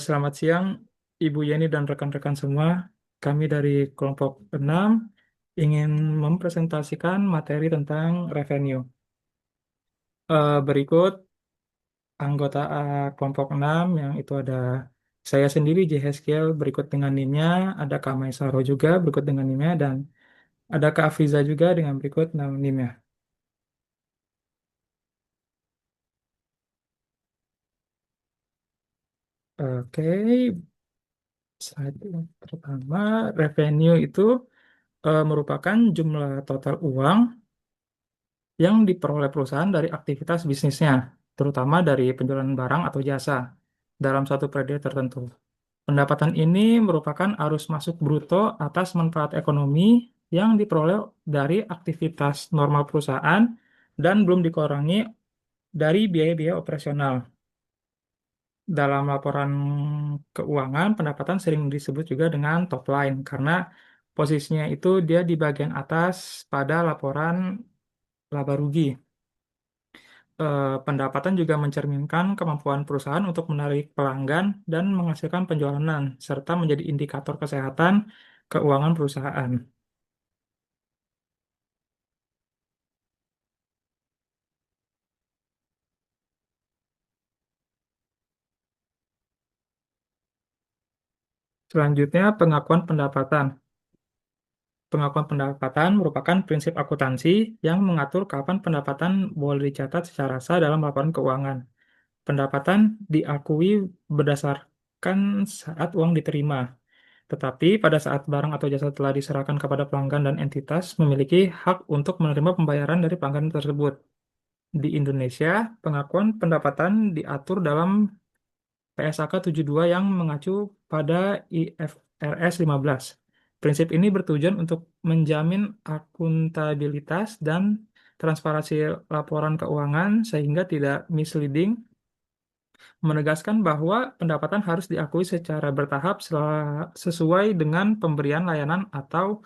Selamat siang, Ibu Yeni dan rekan-rekan semua. Kami dari kelompok 6 ingin mempresentasikan materi tentang revenue. Berikut anggota kelompok 6 yang itu ada saya sendiri, J. Heskiel, berikut dengan NIM-nya, ada Kak Maisaro juga berikut dengan NIM-nya, dan ada Kak Afriza juga dengan berikut NIM-nya. Oke, slide yang pertama, revenue itu merupakan jumlah total uang yang diperoleh perusahaan dari aktivitas bisnisnya, terutama dari penjualan barang atau jasa dalam satu periode tertentu. Pendapatan ini merupakan arus masuk bruto atas manfaat ekonomi yang diperoleh dari aktivitas normal perusahaan dan belum dikurangi dari biaya-biaya operasional. Dalam laporan keuangan, pendapatan sering disebut juga dengan top line karena posisinya itu dia di bagian atas pada laporan laba rugi. Pendapatan juga mencerminkan kemampuan perusahaan untuk menarik pelanggan dan menghasilkan penjualan, serta menjadi indikator kesehatan keuangan perusahaan. Selanjutnya, pengakuan pendapatan. Pengakuan pendapatan merupakan prinsip akuntansi yang mengatur kapan pendapatan boleh dicatat secara sah dalam laporan keuangan. Pendapatan diakui berdasarkan saat uang diterima. Tetapi pada saat barang atau jasa telah diserahkan kepada pelanggan dan entitas memiliki hak untuk menerima pembayaran dari pelanggan tersebut. Di Indonesia, pengakuan pendapatan diatur dalam PSAK 72 yang mengacu pada IFRS 15. Prinsip ini bertujuan untuk menjamin akuntabilitas dan transparansi laporan keuangan sehingga tidak misleading, menegaskan bahwa pendapatan harus diakui secara bertahap sesuai dengan pemberian layanan atau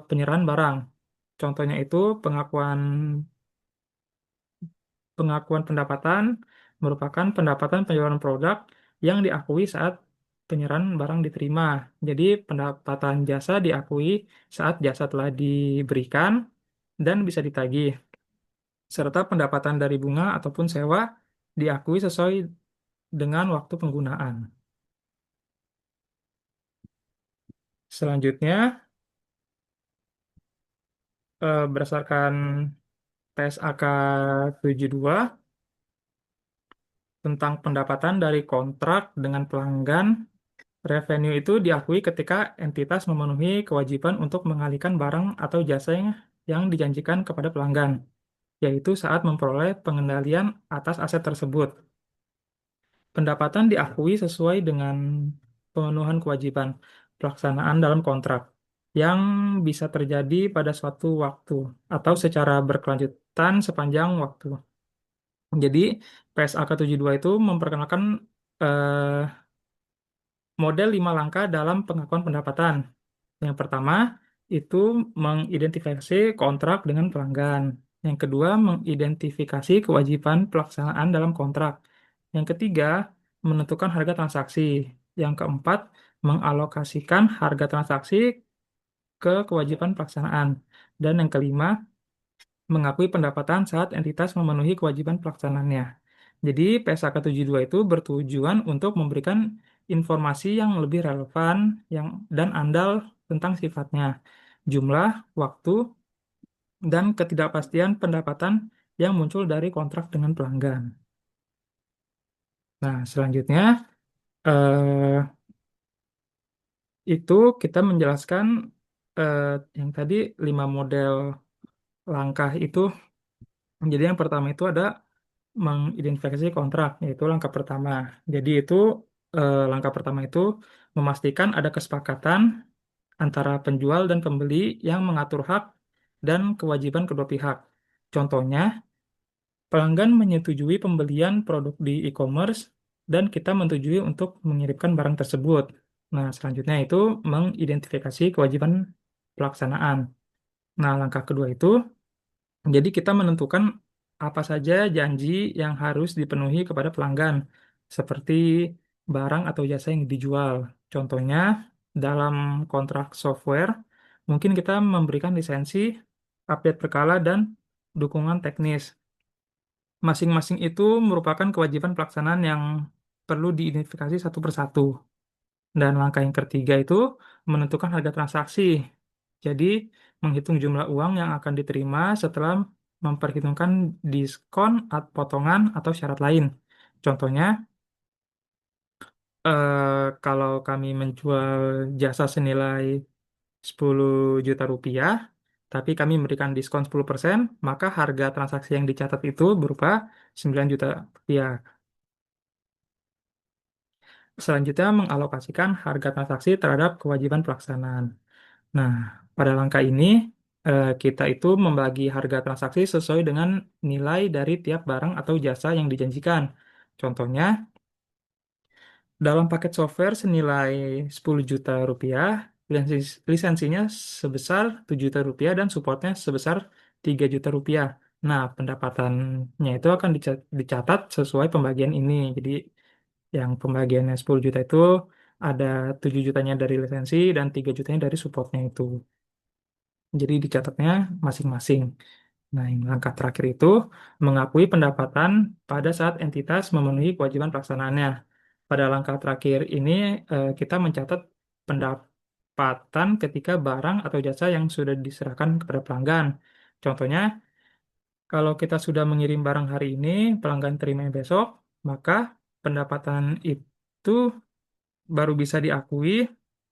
penyerahan barang. Contohnya itu pengakuan pengakuan pendapatan merupakan pendapatan penjualan produk yang diakui saat penyerahan barang diterima. Jadi pendapatan jasa diakui saat jasa telah diberikan dan bisa ditagih, serta pendapatan dari bunga ataupun sewa diakui sesuai dengan waktu penggunaan. Selanjutnya, berdasarkan PSAK 72 tentang pendapatan dari kontrak dengan pelanggan, revenue itu diakui ketika entitas memenuhi kewajiban untuk mengalihkan barang atau jasa yang dijanjikan kepada pelanggan, yaitu saat memperoleh pengendalian atas aset tersebut. Pendapatan diakui sesuai dengan pemenuhan kewajiban pelaksanaan dalam kontrak yang bisa terjadi pada suatu waktu atau secara berkelanjutan sepanjang waktu. Jadi PSAK 72 itu memperkenalkan eh, model 5 langkah dalam pengakuan pendapatan. Yang pertama itu mengidentifikasi kontrak dengan pelanggan. Yang kedua, mengidentifikasi kewajiban pelaksanaan dalam kontrak. Yang ketiga, menentukan harga transaksi. Yang keempat, mengalokasikan harga transaksi ke kewajiban pelaksanaan. Dan yang kelima, mengakui pendapatan saat entitas memenuhi kewajiban pelaksanaannya. Jadi PSAK 72 itu bertujuan untuk memberikan informasi yang lebih relevan dan andal tentang sifatnya, jumlah, waktu, dan ketidakpastian pendapatan yang muncul dari kontrak dengan pelanggan. Nah, selanjutnya eh, itu kita menjelaskan eh, yang tadi 5 model langkah itu. Jadi yang pertama itu ada mengidentifikasi kontrak, yaitu langkah pertama. Jadi itu langkah pertama itu memastikan ada kesepakatan antara penjual dan pembeli yang mengatur hak dan kewajiban kedua pihak. Contohnya, pelanggan menyetujui pembelian produk di e-commerce dan kita menyetujui untuk mengirimkan barang tersebut. Nah, selanjutnya itu mengidentifikasi kewajiban pelaksanaan. Nah, langkah kedua itu jadi kita menentukan apa saja janji yang harus dipenuhi kepada pelanggan, seperti barang atau jasa yang dijual. Contohnya, dalam kontrak software, mungkin kita memberikan lisensi, update berkala, dan dukungan teknis. Masing-masing itu merupakan kewajiban pelaksanaan yang perlu diidentifikasi satu persatu. Dan langkah yang ketiga itu menentukan harga transaksi. Jadi, menghitung jumlah uang yang akan diterima setelah memperhitungkan diskon, potongan, atau syarat lain. Contohnya, kalau kami menjual jasa senilai 10 juta rupiah, tapi kami memberikan diskon 10%, maka harga transaksi yang dicatat itu berupa 9 juta rupiah. Selanjutnya, mengalokasikan harga transaksi terhadap kewajiban pelaksanaan. Nah, pada langkah ini, kita itu membagi harga transaksi sesuai dengan nilai dari tiap barang atau jasa yang dijanjikan. Contohnya, dalam paket software senilai 10 juta rupiah, lisensinya sebesar 7 juta rupiah dan supportnya sebesar 3 juta rupiah. Nah, pendapatannya itu akan dicatat sesuai pembagian ini. Jadi, yang pembagiannya 10 juta itu ada 7 jutanya dari lisensi dan 3 jutanya dari supportnya itu. Jadi dicatatnya masing-masing. Nah, yang langkah terakhir itu mengakui pendapatan pada saat entitas memenuhi kewajiban pelaksanaannya. Pada langkah terakhir ini, kita mencatat pendapatan ketika barang atau jasa yang sudah diserahkan kepada pelanggan. Contohnya, kalau kita sudah mengirim barang hari ini, pelanggan terima besok, maka pendapatan itu baru bisa diakui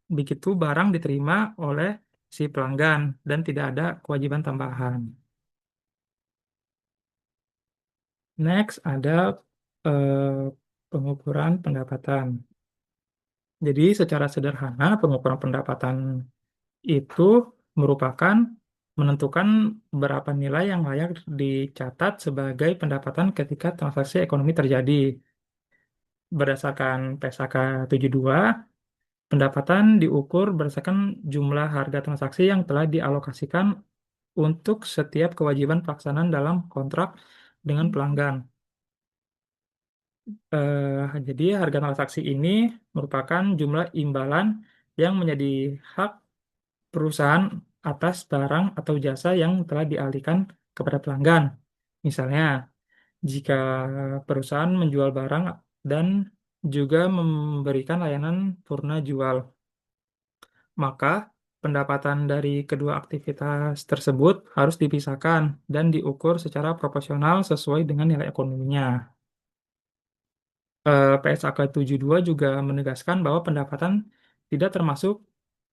begitu barang diterima oleh si pelanggan dan tidak ada kewajiban tambahan. Next ada pengukuran pendapatan. Jadi secara sederhana pengukuran pendapatan itu merupakan menentukan berapa nilai yang layak dicatat sebagai pendapatan ketika transaksi ekonomi terjadi. Berdasarkan PSAK 72, pendapatan diukur berdasarkan jumlah harga transaksi yang telah dialokasikan untuk setiap kewajiban pelaksanaan dalam kontrak dengan pelanggan. Jadi harga transaksi ini merupakan jumlah imbalan yang menjadi hak perusahaan atas barang atau jasa yang telah dialihkan kepada pelanggan. Misalnya, jika perusahaan menjual barang dan juga memberikan layanan purna jual, maka pendapatan dari kedua aktivitas tersebut harus dipisahkan dan diukur secara proporsional sesuai dengan nilai ekonominya. PSAK 72 juga menegaskan bahwa pendapatan tidak termasuk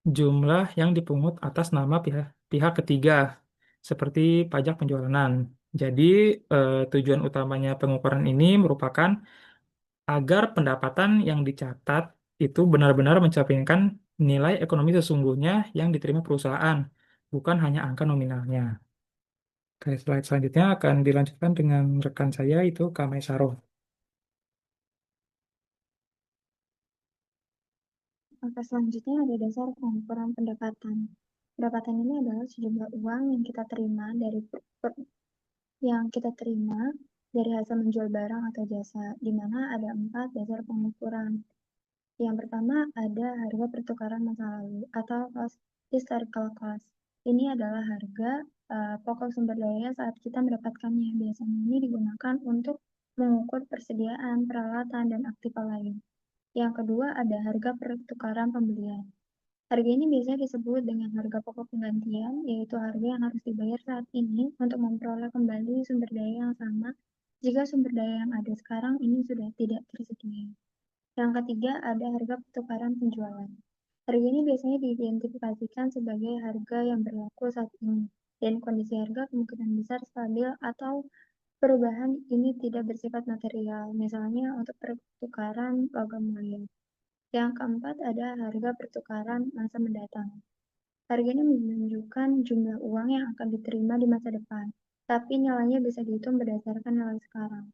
jumlah yang dipungut atas nama pihak, pihak ketiga, seperti pajak penjualan. Jadi, tujuan utamanya pengukuran ini merupakan agar pendapatan yang dicatat itu benar-benar mencerminkan nilai ekonomi sesungguhnya yang diterima perusahaan, bukan hanya angka nominalnya. Oke, slide selanjutnya akan dilanjutkan dengan rekan saya, itu Kamai Saroh. Maka selanjutnya ada dasar pengukuran pendapatan. Pendapatan ini adalah sejumlah uang yang kita terima dari hasil menjual barang atau jasa, di mana ada 4 dasar pengukuran. Yang pertama ada harga pertukaran masa lalu atau historical cost. Ini adalah harga pokok sumber daya saat kita mendapatkannya. Biasanya ini digunakan untuk mengukur persediaan, peralatan, dan aktiva lain. Yang kedua ada harga pertukaran pembelian. Harga ini biasanya disebut dengan harga pokok penggantian, yaitu harga yang harus dibayar saat ini untuk memperoleh kembali sumber daya yang sama jika sumber daya yang ada sekarang ini sudah tidak tersedia. Yang ketiga ada harga pertukaran penjualan. Harga ini biasanya diidentifikasikan sebagai harga yang berlaku saat ini, dan kondisi harga kemungkinan besar stabil atau perubahan ini tidak bersifat material, misalnya untuk pertukaran logam mulia. Yang keempat ada harga pertukaran masa mendatang. Harga ini menunjukkan jumlah uang yang akan diterima di masa depan, tapi nilainya bisa dihitung berdasarkan nilai sekarang.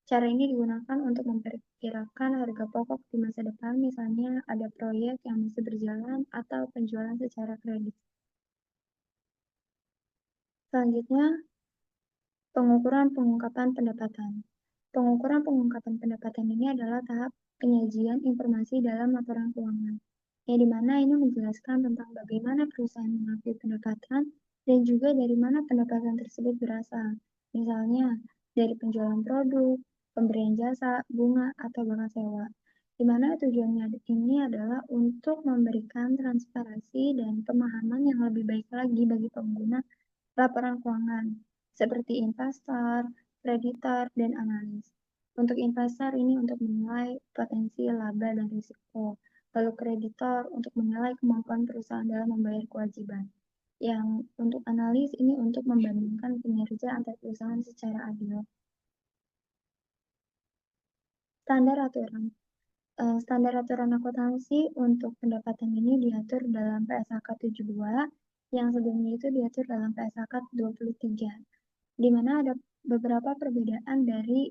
Cara ini digunakan untuk memperkirakan harga pokok di masa depan, misalnya ada proyek yang masih berjalan atau penjualan secara kredit. Selanjutnya, pengukuran pengungkapan pendapatan. Pengukuran pengungkapan pendapatan ini adalah tahap penyajian informasi dalam laporan keuangan, yang dimana ini menjelaskan tentang bagaimana perusahaan mengakui pendapatan dan juga dari mana pendapatan tersebut berasal. Misalnya, dari penjualan produk, pemberian jasa, bunga, atau bahkan sewa. Di mana tujuannya ini adalah untuk memberikan transparansi dan pemahaman yang lebih baik lagi bagi pengguna laporan keuangan, seperti investor, kreditor, dan analis. Untuk investor ini untuk menilai potensi laba dan risiko, lalu kreditor untuk menilai kemampuan perusahaan dalam membayar kewajiban. Yang untuk analis ini untuk membandingkan kinerja antar perusahaan secara adil. Standar aturan. Standar aturan akuntansi untuk pendapatan ini diatur dalam PSAK 72, yang sebelumnya itu diatur dalam PSAK 23, di mana ada beberapa perbedaan dari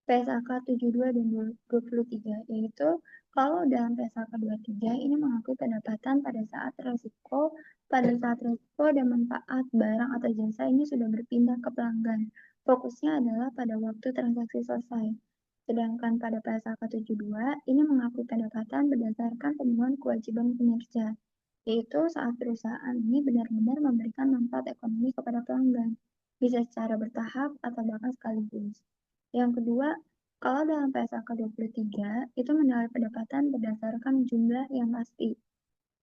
PSAK 72 dan 23, yaitu kalau dalam PSAK 23 ini mengakui pendapatan pada saat risiko dan manfaat barang atau jasa ini sudah berpindah ke pelanggan. Fokusnya adalah pada waktu transaksi selesai. Sedangkan pada PSAK 72 ini mengakui pendapatan berdasarkan pemenuhan kewajiban kinerja, yaitu saat perusahaan ini benar-benar memberikan manfaat ekonomi kepada pelanggan, bisa secara bertahap atau bahkan sekaligus. Yang kedua, kalau dalam PSAK 23 itu menilai pendapatan berdasarkan jumlah yang pasti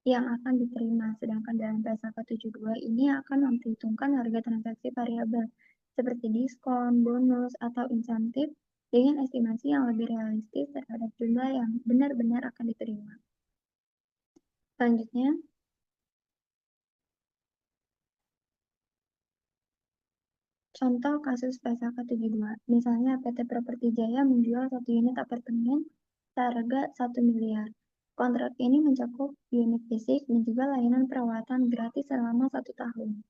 yang akan diterima, sedangkan dalam PSAK 72 ini akan memperhitungkan harga transaksi variabel seperti diskon, bonus, atau insentif dengan estimasi yang lebih realistis terhadap jumlah yang benar-benar akan diterima. Selanjutnya, contoh kasus PSAK 72, misalnya PT Properti Jaya menjual 1 unit apartemen seharga 1 miliar. Kontrak ini mencakup unit fisik dan juga layanan perawatan gratis selama 1 tahun.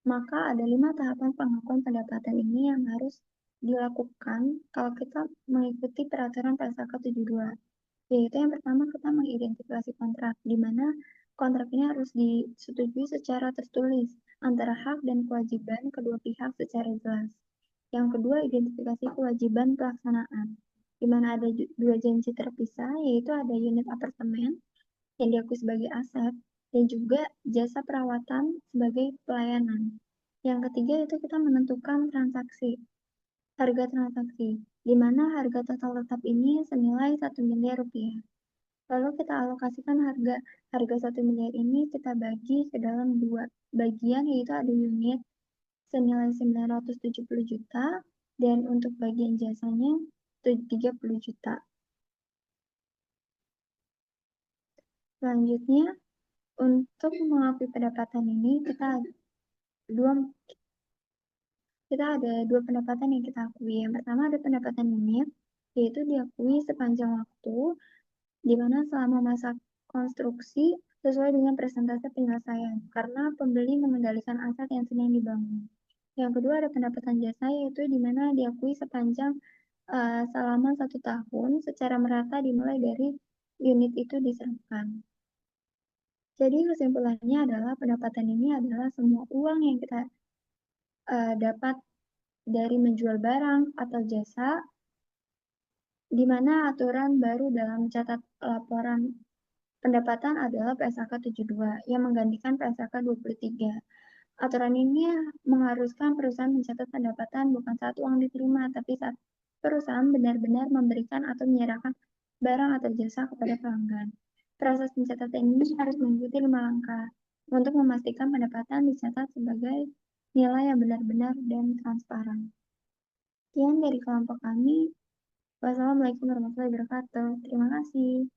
Maka ada 5 tahapan pengakuan pendapatan ini yang harus dilakukan kalau kita mengikuti peraturan PSAK 72. Yaitu yang pertama kita mengidentifikasi kontrak, di mana kontrak ini harus disetujui secara tertulis antara hak dan kewajiban kedua pihak secara jelas. Yang kedua, identifikasi kewajiban pelaksanaan, di mana ada dua janji terpisah, yaitu ada unit apartemen yang diakui sebagai aset dan juga jasa perawatan sebagai pelayanan. Yang ketiga itu kita menentukan harga transaksi, di mana harga total tetap ini senilai 1 miliar rupiah. Lalu kita alokasikan harga 1 miliar ini kita bagi ke dalam 2 bagian, yaitu ada unit senilai 970 juta dan untuk bagian jasanya 30 juta. Selanjutnya, untuk mengakui pendapatan ini ada dua pendapatan yang kita akui. Yang pertama ada pendapatan unit, yaitu diakui sepanjang waktu, di mana selama masa konstruksi sesuai dengan persentase penyelesaian, karena pembeli mengendalikan aset yang sedang dibangun. Yang kedua ada pendapatan jasa, yaitu di mana diakui selama 1 tahun secara merata dimulai dari unit itu diserahkan. Jadi kesimpulannya adalah pendapatan ini adalah semua uang yang kita dapat dari menjual barang atau jasa, di mana aturan baru dalam catat laporan pendapatan adalah PSAK 72 yang menggantikan PSAK 23. Aturan ini mengharuskan perusahaan mencatat pendapatan bukan saat uang diterima, tapi saat perusahaan benar-benar memberikan atau menyerahkan barang atau jasa kepada pelanggan. Proses pencatatan ini harus mengikuti 5 langkah untuk memastikan pendapatan dicatat sebagai nilai yang benar-benar dan transparan. Sekian dari kelompok kami. Wassalamualaikum warahmatullahi wabarakatuh. Terima kasih.